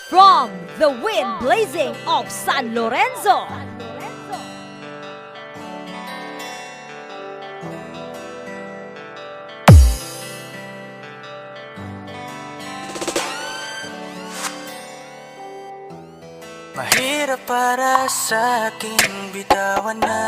From the wind blazing of San Lorenzo, mahirap para sa aking bitawan na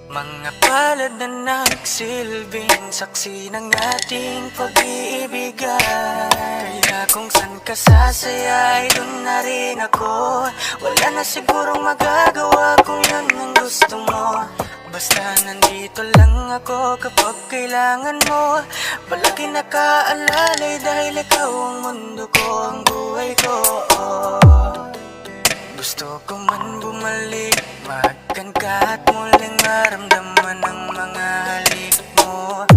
mga palad na nagsilbing saksi ng ating pag-iibigan. Kaya kung san ka sasaya ay dun na rin ako. Wala na sigurong magagawa kung yun ang gusto mo. Basta nandito lang ako kapag kailangan mo. Palagi nakaalalay dahil ikaw ang mundo ko, ang buhay ko. Gusto ko man bumalik, magkan ka at muling maramdaman ang mga halik mo.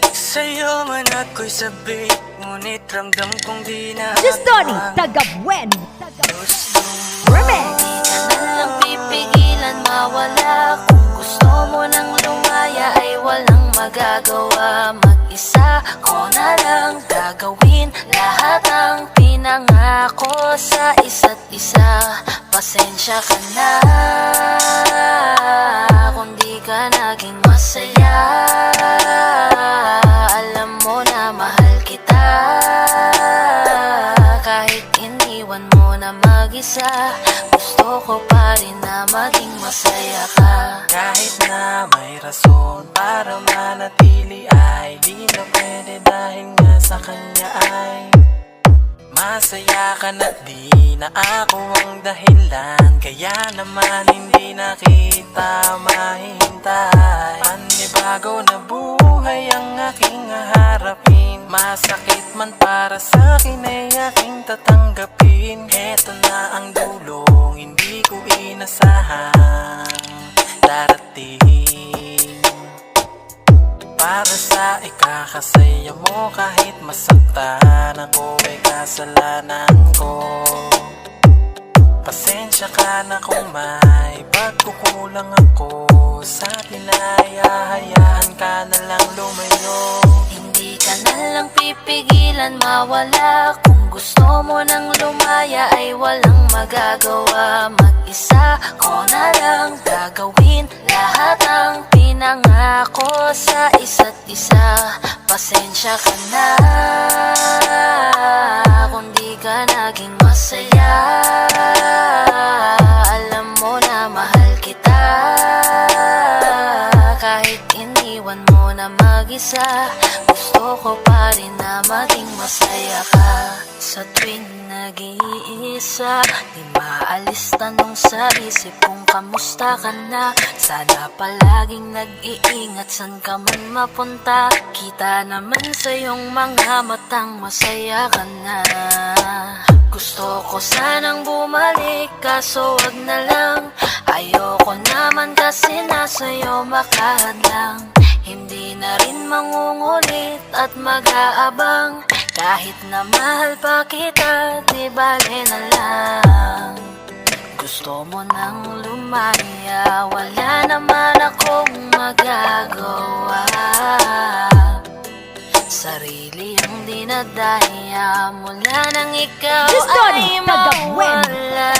Sa'yo man ako'y sabik, ngunit ramdam kong di na Justoni Tagabuen gusto mo. Remix. Di ka na lang pipigilan mawala. Kung gusto mo nang lumaya ay walang magagawa. Mag-isa ko na lang gagawin lahat ang pinangako sa isa't isa. Pasensya ka na kung di ka naging masaya. Alam mo na mahal kita. Kahit iniwan mo na mag-isa, gusto ko pa rin na maging masaya ka. Kahit na may rason para manatili ay di na pwede dahil nga sa kanya ay masaya ka na di na ako ang dahilan. Kaya naman hindi na kita mahintay. Panibago na buhay ang aking haharapin. Masakit man para sa akin ay aking tatanggapin. Heto na ang dulong hindi ko inasahang darating. Para sa ikakasaya mo kahit masaktan ako ay kasalanan ko. Pasensya ka na kung may pagkukulang ako. Sa atin ay hahayaan ka na lang lumayo. Hindi ka na lang pipigilan mawala. Kung gusto mo nang lumaya ay walang magagawa. Mag-isa ko na lang gagawin lahat ang pinangako sa isa't isa. Pasensya ka na kung di ka naging masaya. Alam mo na mahal kita. Kahit iniwan mo na mag-isa, gusto ko pa rin na maging masaya ka. Sa tuwing nag-iisa, di maalis tanong sa isip kung kamusta ka na. Sana palaging nag-iingat san ka man mapunta. Kita naman sa iyong mga matang masaya ka na. Gusto ko sanang bumalik kaso wag na lang. Ayoko naman kasi nasa'yo makahadlang. Hindi na rin mangungulit at mag-aabang. Kahit na mahal pa kita, di bale na lang. Gusto mo nang lumaya, wala naman akong magagawa. Sarili ang dinadaya mula nang ikaw Justoni ay Tagabuen mawala.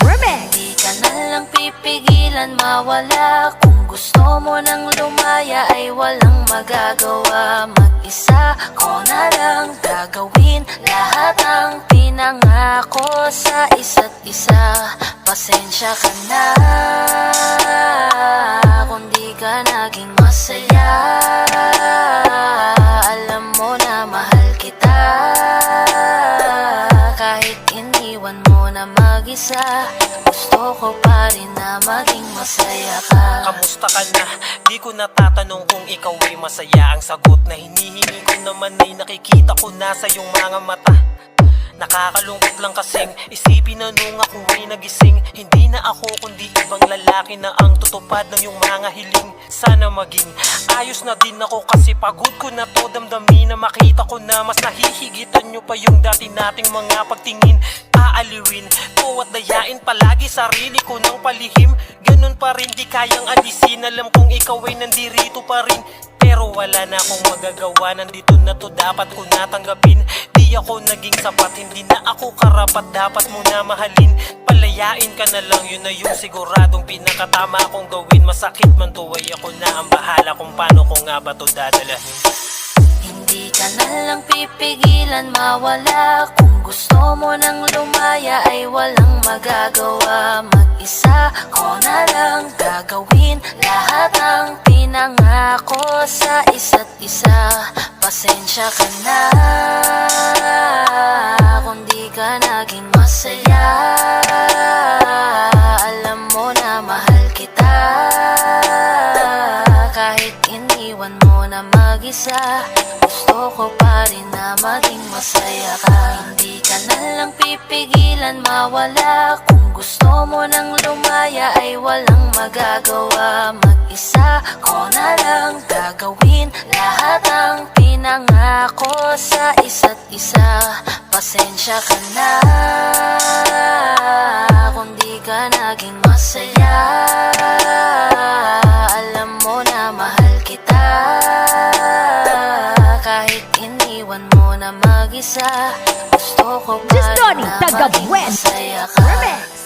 Remix. Di ka na lang pipigilan mawala. Kung gusto mo nang lumaya ay walang magagawa. Mag-isa ko na lang gagawin lahat ang pinangako sa isa't isa. Pasensya ka na kung di ka naging masaya. Alam mo na mahal kita. Kahit iniwan mo na mag-isa, gusto ko pa rin na maging masaya ka. Kamusta ka na? Di ko natatanong kung ikaw ay masaya. Ang sagot na hinihingi ko naman ay nakikita ko na sa iyong mga mata. Nakakalungkot lang kasing isipin na nung ako ay nagising, hindi na ako kundi ibang lalaki na ang tutupad ng iyong mga hiling. Sana maging ayos na din ako kasi pagod ko na to damdamin na makita ko na mas nahihigitan nyo pa yung dati nating mga pagtingin. Aaliwin ko at dayain palagi sarili ko ng palihim. Ganun pa rin di kayang alisin, alam kong ikaw ay nandirito pa rin. Pero wala na akong magagawa, nandito na to, dapat ko natanggapin. Di ako naging sapat, hindi na ako karapat, dapat mo na mahalin. Palayain ka na lang, yun na yung siguradong pinakatama kong gawin. Masakit man to, ay ako na ang bahala kung paano ko nga ba to dadalahin. Hindi ka na lang pipigilan mawala. Kung gusto mo nang lumaya ay walang magagawa. Mag-isa ko na lang gagawin lahat ng pinangako sa isa't isa. Pasensya ka na kung di ka naging masaya. Alam mo na mahal kita, kahit iniwan mo na mag-isa. Gusto ko pa rin na maging masaya ka. Hindi ka na lang pipigilan mawala. Kung gusto mo nang lumaya ay walang magagawa. Mag-isa ko na lang gagawin lahat ng pinangako sa isa't isa. Pasensya ka na kung di ka naging masaya. Alam mo na mahal kita, kahit iniwan mo na mag-isa. Gusto ko pa Just rin na taga maging Buen masaya ka. Remix.